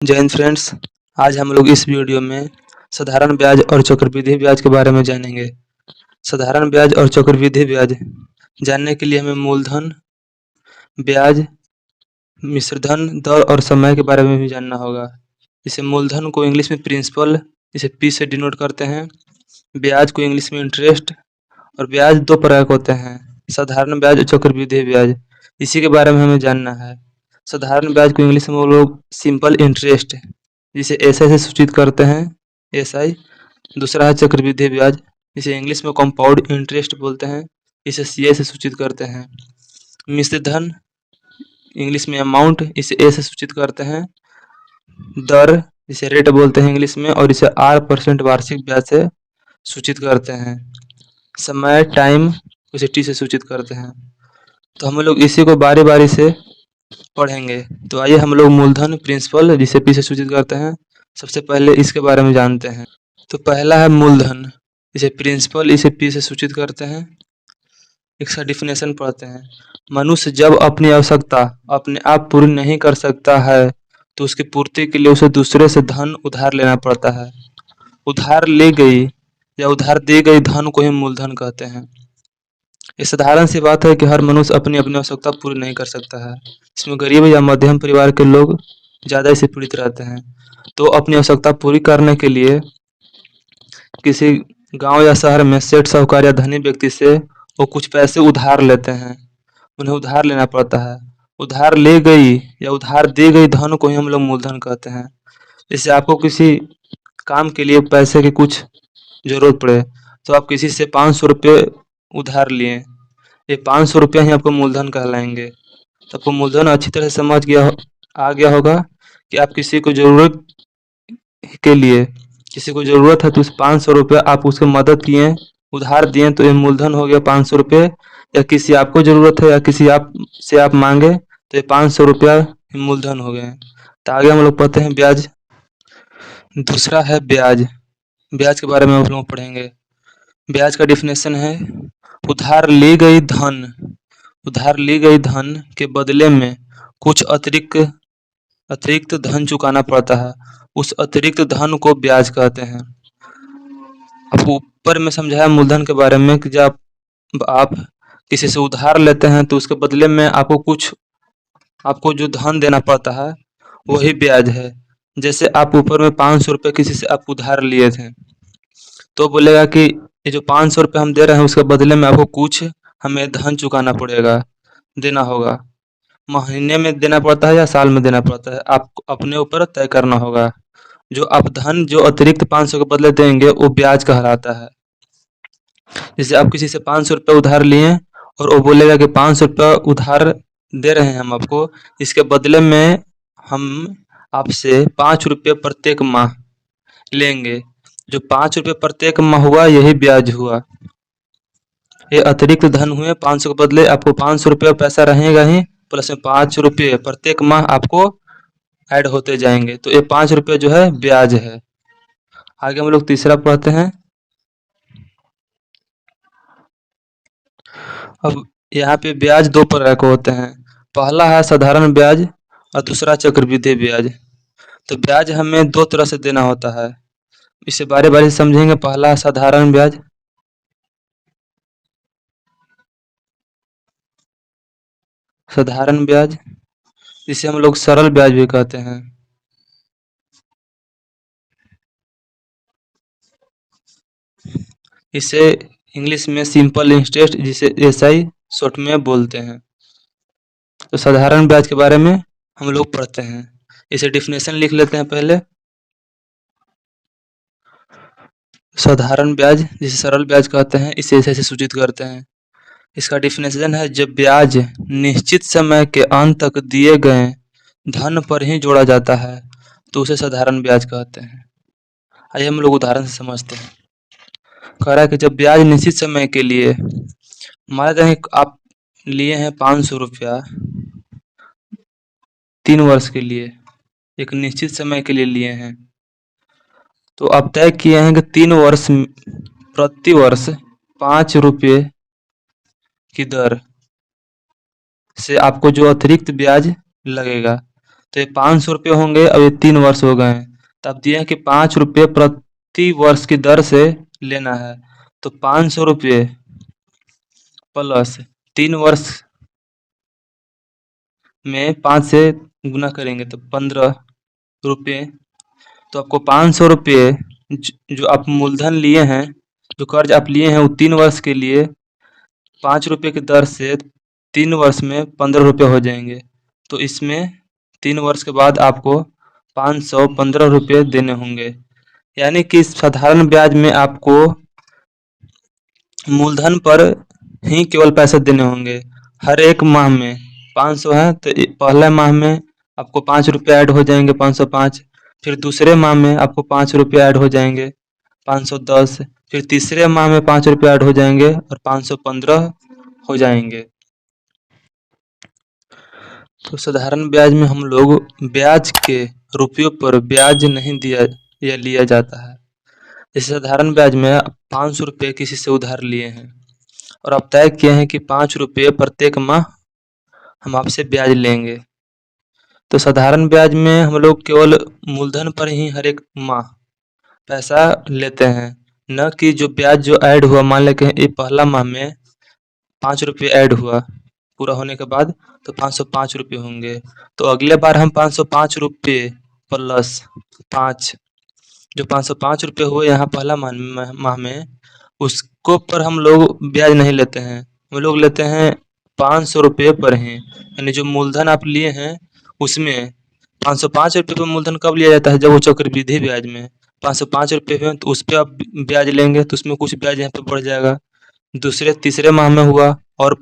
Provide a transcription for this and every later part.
जय हिंद फ्रेंड्स। आज हम लोग इस वीडियो में साधारण ब्याज और चक्रवृद्धि ब्याज के बारे में जानेंगे। साधारण ब्याज और चक्रवृद्धि ब्याज जानने के लिए हमें मूलधन, ब्याज, मिश्रधन, दर और समय के बारे में भी जानना होगा। इसे मूलधन को इंग्लिश में प्रिंसिपल, इसे पी से डिनोट करते हैं। ब्याज को इंग्लिश में इंटरेस्ट। और ब्याज दो प्रकार के होते हैं, साधारण ब्याज और चक्रवृद्धि ब्याज। इसी के बारे में हमें जानना है। साधारण ब्याज को इंग्लिश में वो लोग सिंपल इंटरेस्ट, जिसे एसआई से सूचित करते हैं, एसआई। दूसरा है चक्रवृद्धि ब्याज, इसे इंग्लिश में कंपाउंड इंटरेस्ट बोलते हैं, इसे सीआई से सूचित करते हैं। मिश्रधन इंग्लिश में अमाउंट, इसे ए से सूचित करते हैं। दर जिसे रेट बोलते हैं इंग्लिश में, और इसे 8% वार्षिक ब्याज से सूचित करते हैं। समय टाइम, उसे टी से सूचित करते हैं। तो हम लोग इसी को बारी बारी से पढ़ेंगे। तो आइए हम लोग मूलधन प्रिंसिपल, जिसे पी से सूचित करते हैं, सबसे पहले इसके बारे में जानते हैं। तो पहला है मूलधन, इसे प्रिंसिपल, इसे पी से सूचित करते हैं। इसका डिफिनेशन पढ़ते हैं। मनुष्य जब अपनी आवश्यकता अपने आप पूरी नहीं कर सकता है तो उसकी पूर्ति के लिए उसे दूसरे से धन उधार लेना पड़ता है। उधार ली गई या उधार दी गई धन को ही मूलधन कहते हैं। ये साधारण सी बात है कि हर मनुष्य अपनी अपनी आवश्यकता पूरी नहीं कर सकता है। इसमें गरीब या मध्यम परिवार के लोग ज़्यादा इससे पीड़ित रहते हैं। तो अपनी आवश्यकता पूरी करने के लिए किसी गांव या शहर में सेठ, साहूकार या धनी व्यक्ति से वो कुछ पैसे उधार लेते हैं। उन्हें उधार लेना पड़ता है। उधार ली गई या उधार दी गई धन को ही हम लोग मूलधन कहते हैं। जैसे आपको किसी काम के लिए पैसे की कुछ ज़रूरत पड़े, तो आप किसी से 500 रुपये उधार लिए, ये 500 रुपया ही आपको मूलधन कहलाएंगे। तो आपको मूलधन अच्छी तरह से आ गया होगा कि आप किसी को ज़रूरत के लिए, किसी को ज़रूरत है तो उस 500 रुपये आप उसको मदद किए, उधार दिए, तो ये मूलधन हो गया 500 रुपये। या किसी आपको ज़रूरत है या किसी आप से आप मांगे तो ये 500 रुपया मूलधन हो गए। तो आगे हम लोग पढ़ते हैं ब्याज। दूसरा है ब्याज। ब्याज के बारे में हम लोग पढ़ेंगे। ब्याज का डिफिनेशन है, उधार ली गई धन, उधार ली गई धन के बदले में कुछ अतिरिक्त धन चुकाना पड़ता है। उस अतिरिक्त धन को ब्याज कहते हैं। अब ऊपर में समझाया मूलधन के बारे में कि जब आप किसी से उधार लेते हैं तो उसके बदले में आपको जो धन देना पड़ता है वही ब्याज है। जैसे आप ऊपर में 500 रुपये किसी से आप उधार लिए थे, तो बोलेगा कि ये जो 500 रुपये हम दे रहे हैं उसके बदले में आपको कुछ हमें धन चुकाना पड़ेगा, देना होगा। महीने में देना पड़ता है या साल में देना पड़ता है, आपको अपने ऊपर तय करना होगा। जो आप धन जो अतिरिक्त 500 के बदले देंगे वो ब्याज कहलाता है। जैसे आप किसी से 500 रुपये उधार लिए और वो बोलेगा कि 500 रुपये उधार दे रहे हैं हम आपको, इसके बदले में हम आपसे 5 रुपये प्रत्येक माह लेंगे। जो 5 रुपये प्रत्येक माह हुआ यही ब्याज हुआ। ये अतिरिक्त धन हुए, 500 के बदले आपको 500 रुपये पैसा रहेगा ही, प्लस में 5 रुपये प्रत्येक माह आपको ऐड होते जाएंगे। तो ये 5 रुपये जो है ब्याज है। आगे हम लोग तीसरा पढ़ते हैं। अब यहाँ पे ब्याज दो प्रकार के होते हैं। पहला है साधारण ब्याज और दूसरा चक्रवृद्धि ब्याज। तो ब्याज हमें दो तरह से देना होता है, इसे बारी बारी से समझेंगे। पहला है साधारण ब्याज। साधारण ब्याज जिसे हम लोग सरल ब्याज भी कहते हैं। इसे इंग्लिश में सिंपल इंटरेस्ट, जिसे एसआई शॉर्ट में बोलते हैं। तो साधारण ब्याज के बारे में हम लोग पढ़ते हैं। इसे डिफिनेशन लिख लेते हैं पहले। साधारण ब्याज जिसे सरल ब्याज कहते हैं, इसे ऐसे सूचित करते हैं। इसका डिफिनेशन है, जब ब्याज निश्चित समय के अंत तक दिए गए धन पर ही जोड़ा जाता है तो उसे साधारण ब्याज कहते हैं। आइए हम लोग उदाहरण से समझते हैं। कह रहा है कि जब ब्याज निश्चित समय के लिए, मान लेते हैं आप लिए हैं 500 रुपया 3 वर्ष के लिए, एक निश्चित समय के लिए लिए हैं, तो आप तय किए हैं कि 3 वर्ष प्रति वर्ष 5 रुपये की दर से आपको जो अतिरिक्त ब्याज लगेगा, तो ये 500 रुपये होंगे और ये 3 वर्ष हो गए हैं। तो अब दिए हैं कि 5 रुपये प्रति वर्ष की दर से लेना है। तो 500 रुपये प्लस 3 वर्ष में 5 से गुना करेंगे तो 15 रुपये। तो आपको 500 रुपये जो आप मूलधन लिए हैं, जो कर्ज आप लिए हैं वो 3 वर्ष के लिए 5 रुपये की दर से 3 वर्ष में 15 रुपये हो जाएंगे। तो इसमें 3 वर्ष के बाद आपको 515 रुपये देने होंगे। यानी कि साधारण ब्याज में आपको मूलधन पर ही केवल पैसे देने होंगे। हर एक माह में 500 है तो पहले माह में आपको 5 रुपये ऐड हो जाएंगे 505। फिर दूसरे माह में आपको 5 रुपये ऐड हो जाएंगे 510। फिर तीसरे माह में 5 रुपये ऐड हो जाएंगे और 515 हो जाएंगे। तो साधारण ब्याज में हम लोग ब्याज के रुपयों पर ब्याज नहीं दिया या लिया जाता है। जैसे साधारण ब्याज में 500 रुपये किसी से उधार लिए हैं और आप तय किए हैं कि 5 रुपये प्रत्येक माह हम आपसे ब्याज लेंगे। तो साधारण ब्याज में हम लोग केवल मूलधन पर ही हर एक माह पैसा लेते हैं, न कि जो ब्याज जो ऐड हुआ, मान लें कि ये पहला माह में 5 रुपये ऐड हुआ पूरा होने के बाद तो 505 रुपये होंगे। तो अगले बार हम 505 रुपये प्लस 5 जो 505 रुपये हुए यहाँ पहला माह में उसको पर हम लोग ब्याज नहीं लेते हैं। हम लोग लेते हैं 500 रुपये पर ही, यानी जो मूलधन आप लिए हैं उसमें 505 रुपये पर मूलधन कब लिया जाता है, जब वो चक्रवृद्धि ब्याज में 505 रुपये में तो उस पर आप ब्याज लेंगे तो उसमें कुछ ब्याज यहाँ पे बढ़ जाएगा। दूसरे तीसरे माह में हुआ और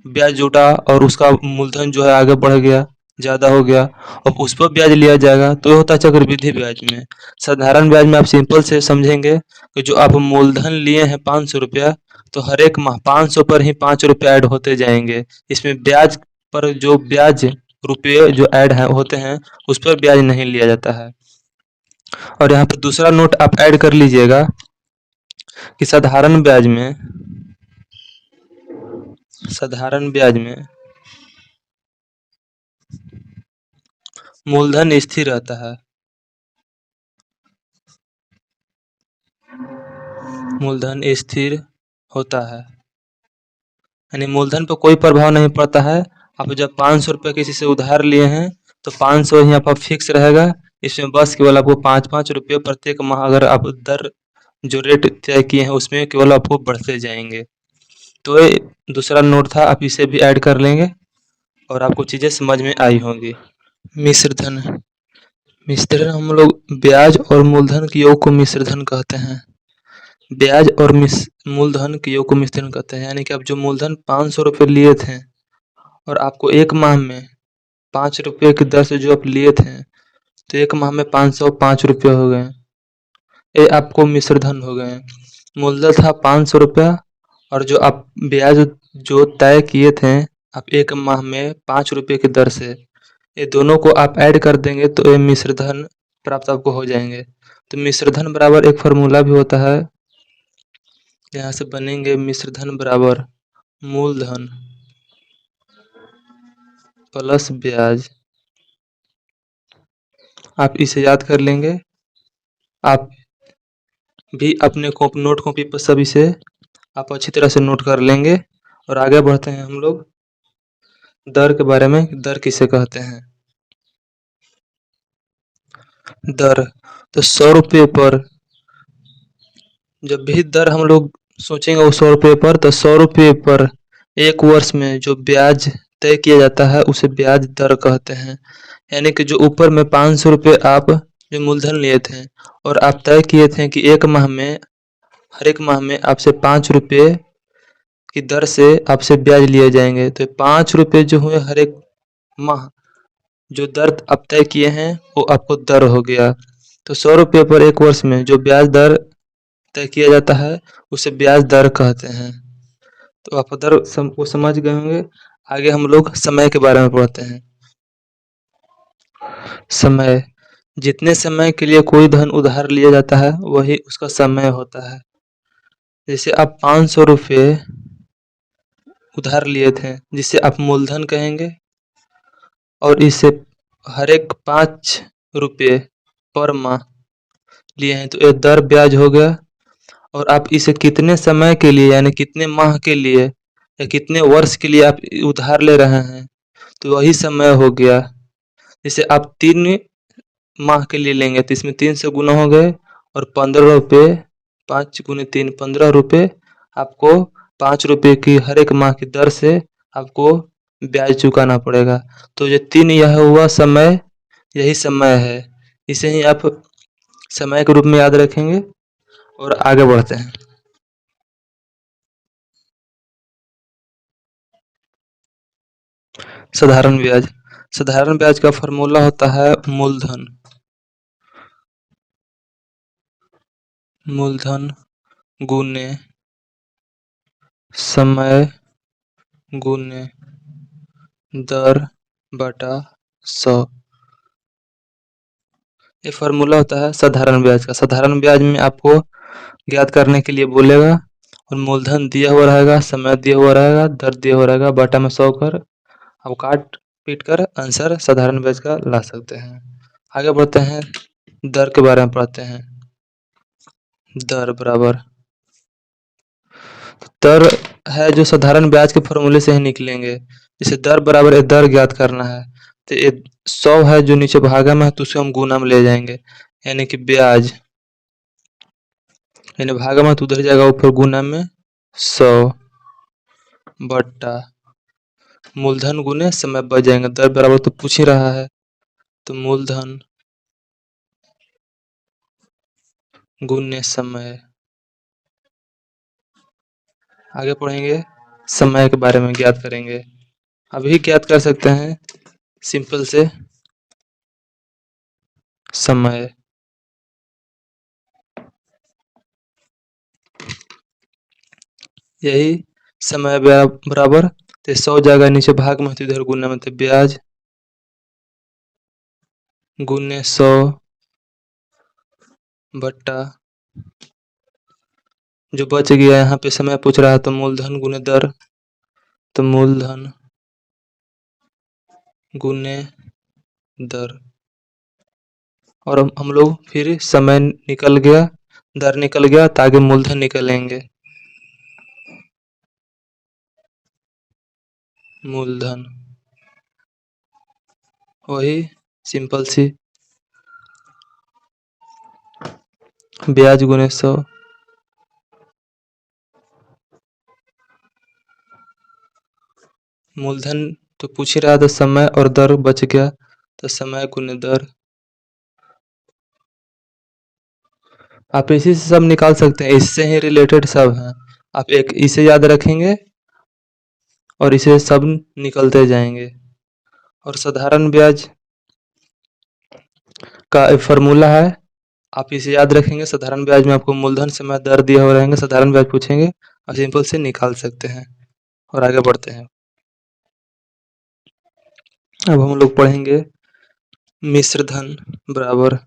ब्याज जुटा और उसका मूलधन जो है आगे बढ़ गया, ज़्यादा हो गया और उस पर ब्याज लिया जाएगा तो ये होता है चक्रवृद्धि ब्याज में। साधारण ब्याज में आप सिंपल से समझेंगे कि जो आप मूलधन लिए हैं 500 रुपया तो हर एक माह 500 पर ही 5 रुपये ऐड होते जाएंगे। इसमें ब्याज पर जो ब्याज रुपये जो ऐड है होते हैं उस पर ब्याज नहीं लिया जाता है। और यहाँ पर दूसरा नोट आप ऐड कर लीजिएगा कि साधारण ब्याज में मूलधन स्थिर रहता है। मूलधन स्थिर होता है यानी मूलधन पर कोई प्रभाव नहीं पड़ता है। आप जब 500 रुपये किसी से उधार लिए हैं तो 500 यहाँ पर फिक्स रहेगा। इसमें बस केवल आपको 5-5 रुपये प्रत्येक माह अगर आप दर जो रेट तय किए हैं उसमें केवल आपको बढ़ते जाएंगे। तो ये दूसरा नोट था, आप इसे भी ऐड कर लेंगे और आपको चीज़ें समझ में आई होंगी। मिश्रधन हम लोग ब्याज और मूलधन के योग को मिश्रधन कहते हैं। ब्याज और मूलधन के योग को मिश्रधन कहते हैं, यानी कि आप जो मूलधन 500 रुपये लिए थे और आपको एक माह में 5 रुपये की दर से जो आप लिए थे तो एक माह में 505 रुपये हो गए, ये आपको मिश्रधन हो गए। मूलधन था 500 रुपया और जो आप ब्याज जो तय किए थे आप एक माह में 5 रुपये की दर से, ये दोनों को आप ऐड कर देंगे तो ये मिश्रधन प्राप्त आपको हो जाएंगे। तो मिश्रधन बराबर एक फार्मूला भी होता है, यहाँ से बनेंगे मिश्रधन बराबर मूलधन प्लस ब्याज। आप इसे याद कर लेंगे। आप भी अपने नोट कॉपी पर सब इसे आप अच्छी तरह से नोट कर लेंगे और आगे बढ़ते हैं हम लोग दर के बारे में। दर किसे कहते हैं? दर तो 100 रुपये पर जब भी दर हम लोग सोचेंगे वो 100 रुपये पर, तो 100 रुपये पर एक वर्ष में जो ब्याज तय किया जाता है उसे ब्याज दर कहते हैं। यानी कि जो ऊपर में 500 रुपये आप जो मूलधन लिए थे और आप तय किए थे कि एक माह में हर एक माह में आपसे 5 रुपये की दर से आपसे ब्याज लिए जाएंगे, तो 5 रुपये जो हुए हर एक माह जो दर आप तय किए हैं वो आपको दर हो गया। तो 100 रुपये पर एक वर्ष में जो ब्याज दर तय किया जाता है उसे ब्याज दर कहते हैं। तो आप दर को समझ गए होंगे। आगे हम लोग समय के बारे में पढ़ते हैं। समय, जितने समय के लिए कोई धन उधार लिया जाता है वही उसका समय होता है। जैसे आप 500 रुपये उधार लिए थे जिसे आप मूलधन कहेंगे और इसे हर एक 5 रुपये पर माह लिए हैं, तो ये दर ब्याज हो गया। और आप इसे कितने समय के लिए यानी कितने माह के लिए या कितने वर्ष के लिए आप उधार ले रहे हैं, तो वही समय हो गया। जैसे आप 3 माह के लिए लेंगे तो इसमें 3 से गुना हो गए और 15 रुपये, 5 × 3 15 रुपये आपको 5 रुपये की हर एक माह की दर से आपको ब्याज चुकाना पड़ेगा। तो ये 3 यह हुआ समय, यही समय है। इसे ही आप समय के रूप में याद रखेंगे और आगे बढ़ते हैं। साधारण ब्याज। साधारण ब्याज का फॉर्मूला होता है मूलधन। मूलधन गुने समय गुने दर बटा 100। ये फॉर्मूला होता है साधारण ब्याज का। साधारण ब्याज में आपको ज्ञात करने के लिए बोलेगा और मूलधन दिया हुआ रहेगा, समय दिया हुआ रहेगा, दर दिया हुआ रहेगा, बटा में 100 कर आप काट पीट कर आंसर साधारण ब्याज का ला सकते हैं। आगे बढ़ते हैं, दर के बारे में पढ़ते हैं। दर बराबर दर है जो साधारण ब्याज के फॉर्मूले से ही निकलेंगे। जैसे दर बराबर ये दर ज्ञात करना है तो ये 100 है जो नीचे भागा में है, तो उसे हम गुना में ले जाएंगे, यानी कि ब्याज, यानी भागा में तो उधर जाएगा ऊपर गुना में 100 बट्टा मूलधन गुने समय बच जाएंगे। दर बराबर तो पूछ ही रहा है, तो मूलधन गुने समय। आगे पढ़ेंगे, समय के बारे में ज्ञात करेंगे। अभी ज्ञात कर सकते हैं सिंपल से, समय यही समय बराबर तो 100 जगह नीचे भाग में तो इधर गुना में, तो ब्याज गुने 100 बट्टा जो बच गया, यहाँ पे समय पूछ रहा है तो मूलधन गुने दर, तो मूलधन गुने दर। और हम लोग फिर समय निकल गया, दर निकल गया, तो आगे मूलधन निकलेंगे। मूलधन वही सिंपल सी ब्याज गुने 100। मूलधन तो पूछ ही रहा था, समय और दर बच गया तो समय गुने दर। आप इसी से सब निकाल सकते हैं, इससे ही रिलेटेड सब हैं। आप एक इसे याद रखेंगे और इसे सब निकलते जाएंगे। और साधारण ब्याज का एक फॉर्मूला है, आप इसे याद रखेंगे। साधारण ब्याज में आपको मूलधन समय दर दिया हुआ रहेंगे, साधारण ब्याज पूछेंगे और सिंपल से निकाल सकते हैं। और आगे बढ़ते हैं। अब हम लोग पढ़ेंगे मिश्र धन बराबर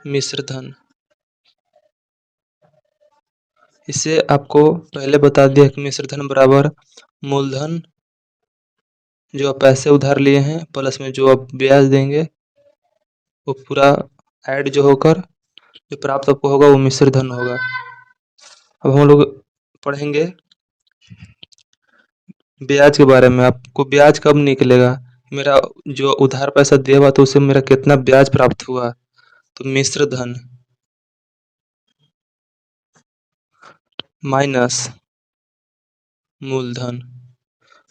मिश्र धन। इसे आपको पहले बता दिया कि मिश्र धन बराबर मूलधन जो आप पैसे उधार लिए हैं प्लस में जो आप ब्याज देंगे वो पूरा ऐड जो होकर जो प्राप्त आपको होगा वो मिश्र धन होगा। अब हम लोग पढ़ेंगे ब्याज के बारे में। आपको ब्याज कब निकलेगा, मेरा जो उधार पैसा दिया हुआ तो उससे मेरा कितना ब्याज प्राप्त हुआ, तो मिश्र धन माइनस मूलधन,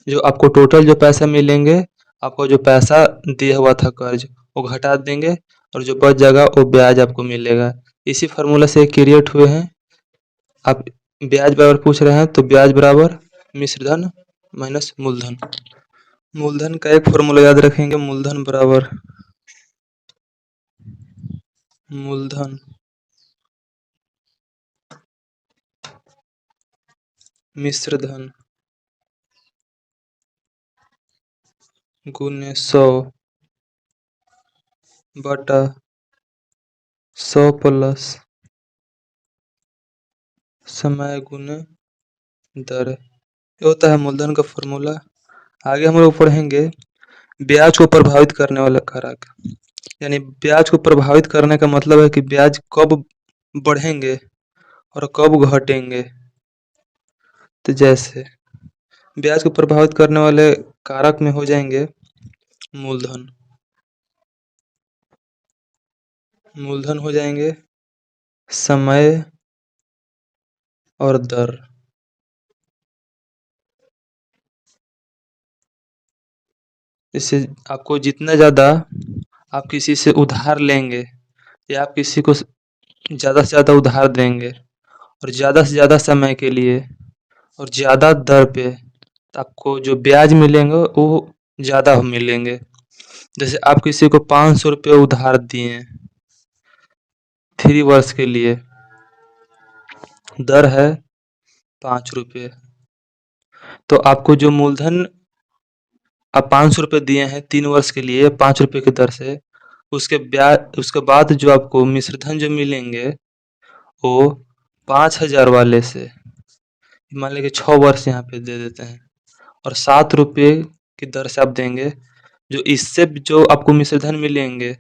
जो आपको टोटल जो पैसा मिलेंगे, आपको जो पैसा दिया हुआ था कर्ज वो घटा देंगे और जो बच जाएगा वो ब्याज आपको मिलेगा। इसी फार्मूला से क्रिएट हुए हैं। आप ब्याज बराबर पूछ रहे हैं तो ब्याज बराबर मिश्र धन माइनस मूलधन। मूलधन का एक फॉर्मूला याद रखेंगे, मूलधन बराबर मूलधन मिश्र धन गुने 100 बटा 100 प्लस समय गुने दर, ये होता है मूलधन का फॉर्मूला। आगे हम लोग पढ़ेंगे ब्याज को प्रभावित करने वाला कारक, यानी ब्याज को प्रभावित करने का मतलब है कि ब्याज कब बढ़ेंगे और कब घटेंगे। तो जैसे ब्याज को प्रभावित करने वाले कारक में हो जाएंगे मूलधन, मूलधन हो जाएंगे समय और दर। इससे आपको जितना ज़्यादा आप किसी से उधार लेंगे या आप किसी को ज़्यादा से ज़्यादा उधार देंगे और ज़्यादा से ज़्यादा समय के लिए और ज़्यादा दर पे, तो आपको जो ब्याज मिलेंगे वो ज़्यादा मिलेंगे। जैसे आप किसी को 500 रुपये उधार दिए 3 वर्ष के लिए, दर है 5 रुपये, तो आपको जो मूलधन आप 500 रुपये दिए हैं 3 वर्ष के लिए 5 रुपये की दर से, उसके ब्याज उसके बाद जो आपको मिश्रधन जो मिलेंगे वो 5,000 वाले से मान लीजिए 6 वर्ष यहाँ पे दे देते हैं और 7 रुपये की दर से आप देंगे। जो इससे जो आपको मिश्रधन मिलेंगे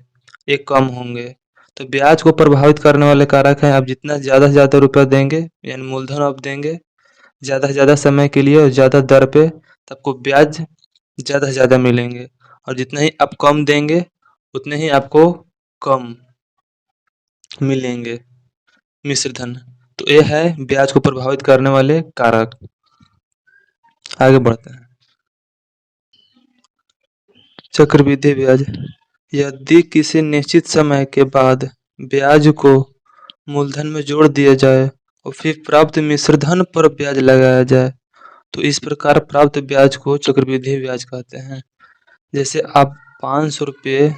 ये कम होंगे। तो ब्याज को प्रभावित करने वाले कारक हैं, आप जितना ज़्यादा से ज़्यादा रुपया देंगे यानी मूलधन आप देंगे ज़्यादा से ज़्यादा समय के लिए और ज़्यादा दर पे, तो आपको ब्याज ज़्यादा से ज़्यादा मिलेंगे और जितना ही आप कम देंगे उतने ही आपको कम मिलेंगे मिश्रधन। तो ये है ब्याज को प्रभावित करने वाले कारक। आगे बढ़ते हैं। चक्रवृद्धि ब्याज, यदि किसी निश्चित समय के बाद ब्याज को मूलधन में जोड़ दिया जाए और फिर प्राप्त मिश्रधन पर ब्याज लगाया जाए तो इस प्रकार प्राप्त ब्याज को चक्रवृद्धि ब्याज कहते हैं। जैसे आप 500 रुपये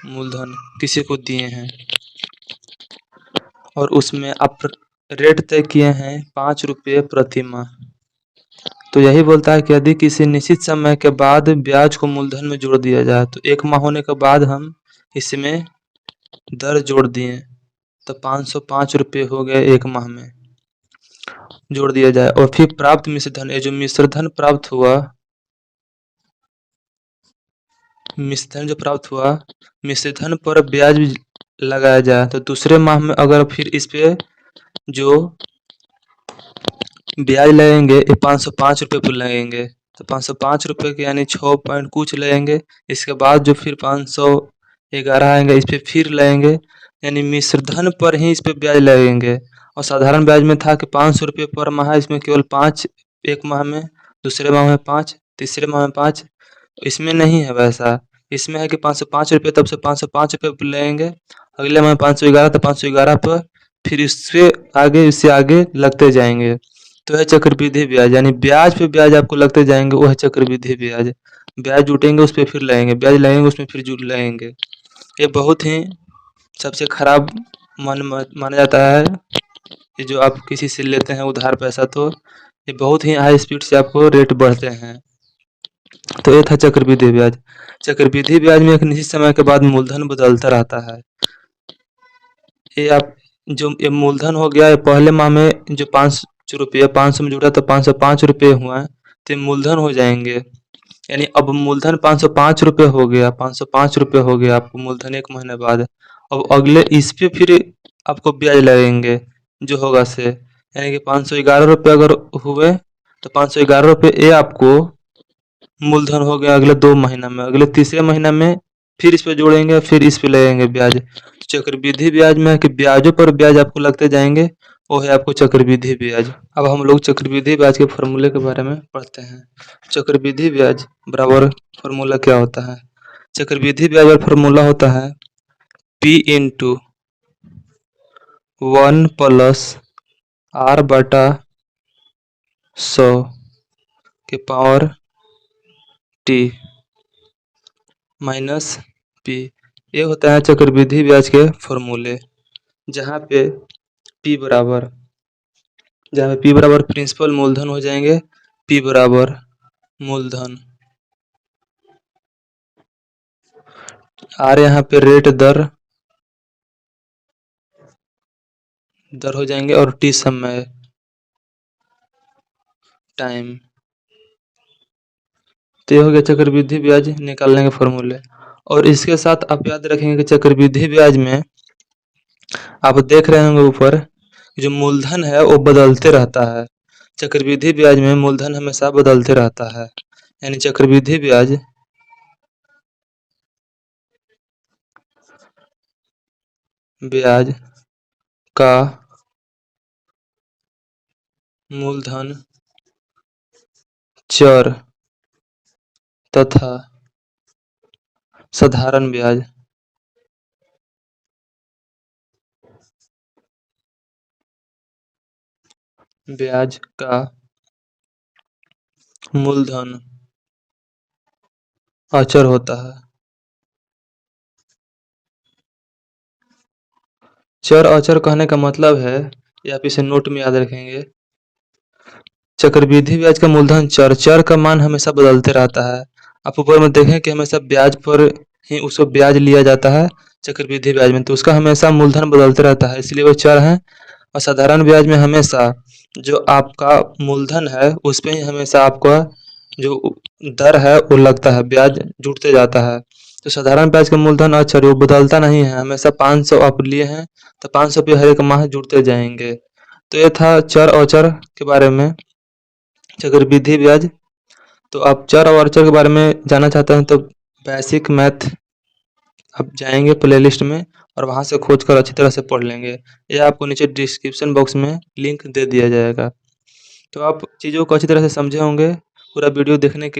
मूलधन किसी को दिए हैं और उसमें आप रेट तय किए हैं 5 रुपये प्रति माह, तो यही बोलता है कि यदि किसी निश्चित समय के बाद ब्याज को मूलधन में जोड़ दिया जाए, तो 1 माह होने के बाद हम इसमें दर जोड़ दिए तो 505 रुपये हो गए 1 माह में जोड़ दिया जाए और फिर प्राप्त मिश्रधन, ये जो मिश्रधन प्राप्त हुआ, मिश्रधन जो प्राप्त हुआ मिश्रधन पर ब्याज भी लगाया जाए तो दूसरे माह में अगर फिर इस पे जो ब्याज लगेंगे ये 505 रुपये पर लगेंगे, तो 505 रुपये के यानी 6 पॉइंट कुछ लगेंगे। इसके बाद जो फिर 511 आएंगे इस पे फिर लगेंगे, यानी मिश्रधन पर ही इस पे ब्याज लगेंगे। और साधारण ब्याज में था कि 500 रुपये पर माह, इसमें केवल 5 1 माह में, दूसरे माह में 5, तीसरे माह में 5। इसमें नहीं है वैसा, इसमें है कि 505 रुपये तब से 505 रुपये पर लगेंगे, अगले माह 511 तो 511 पर, फिर इससे आगे लगते जाएंगे। तो है चक्रवृद्धि ब्याज, यानी ब्याज पे ब्याज आपको लगते जाएंगे, वो है चक्रवृद्धि ब्याज। ब्याज जुटेंगे उस पे फिर लगेंगे, ब्याज लगेंगे उसमें फिर जुट लगेंगे। ये बहुत ही सबसे खराब माना जाता है, ये जो आप किसी से लेते हैं उधार पैसा, तो ये बहुत ही हाई स्पीड से आपको रेट बढ़ते हैं। तो ये था चक्रवृद्धि ब्याज। चक्रवृद्धि ब्याज में एक निश्चित समय के बाद मूलधन बदलता रहता है। ये आप जो ये मूलधन हो गया, ये पहले माह में जो 500 रुपये 500 में जुड़ा तो 505 रुपये हुआ है, तो ये मूलधन हो जाएंगे। यानी अब मूलधन 505 रुपये हो गया, 505 रुपये हो गया आपको मूलधन 1 महीने बाद। अब अगले इस पे फिर आपको ब्याज लगेंगे जो होगा से, यानी कि 511 रुपये अगर हुए तो 511 रुपये ये आपको मूलधन हो गया अगले 2 महीना में। अगले तीसरे महीना में फिर इस पे जोड़ेंगे, फिर इस पे लगेंगे ब्याज। चक्रवृद्धि ब्याज में है कि ब्याजों पर ब्याज आपको लगते जाएंगे, वो है आपको चक्रवृद्धि ब्याज। अब हम लोग चक्रवृद्धि ब्याज के फॉर्मूले के बारे में पढ़ते हैं। चक्रवृद्धि ब्याज बराबर फॉर्मूला क्या होता है? चक्रवृद्धि ब्याज का फॉर्मूला होता है P इंटू 1 प्लस R बटा 100 के पावर T माइनस P। ये होता है चक्रवृद्धि ब्याज के फॉर्मूले, जहाँ पे P बराबर प्रिंसिपल मूलधन हो जाएंगे, P बराबर मूलधन, R यहाँ पे रेट दर हो जाएंगे और T समय टाइम। तो ये हो गया चक्रवृद्धि ब्याज निकालने के फॉर्मूले। और इसके साथ आप याद रखेंगे कि चक्रवृद्धि ब्याज में आप देख रहे होंगे ऊपर जो मूलधन है वो बदलते रहता है। चक्रवृद्धि ब्याज में मूलधन हमेशा बदलते रहता है, यानी चक्रवृद्धि ब्याज का मूलधन चर तथा साधारण ब्याज का मूलधन अचर होता है। चर अचर कहने का मतलब है, या आप इसे नोट में याद रखेंगे, चक्रवृद्धि ब्याज का मूलधन चर का मान हमेशा बदलते रहता है। आप ऊपर में देखें कि हमेशा ब्याज पर ही उसको ब्याज लिया जाता है चक्रवृद्धि ब्याज में, तो उसका हमेशा मूलधन बदलते रहता है, इसलिए वो चर है। और साधारण ब्याज में हमेशा जो आपका मूलधन है उस पे ही हमेशा आपका जो दर है वो लगता है, ब्याज जुड़ते जाता है। तो साधारण ब्याज का मूलधन अचर वो बदलता नहीं है, हमेशा 500 आप लिए हैं तो 500 पे हर एक माह जुड़ते जाएंगे। तो ये था चर अचर के बारे में, चक्रवृद्धि ब्याज। तो आप चर और अचर के बारे में जानना चाहते हैं तो बेसिक मैथ आप जाएंगे प्लेलिस्ट में और वहां से खोज कर अच्छी तरह से पढ़ लेंगे। ये आपको नीचे डिस्क्रिप्शन बॉक्स में लिंक दे दिया जाएगा। तो आप चीज़ों को अच्छी तरह से समझे होंगे। पूरा वीडियो देखने के लिए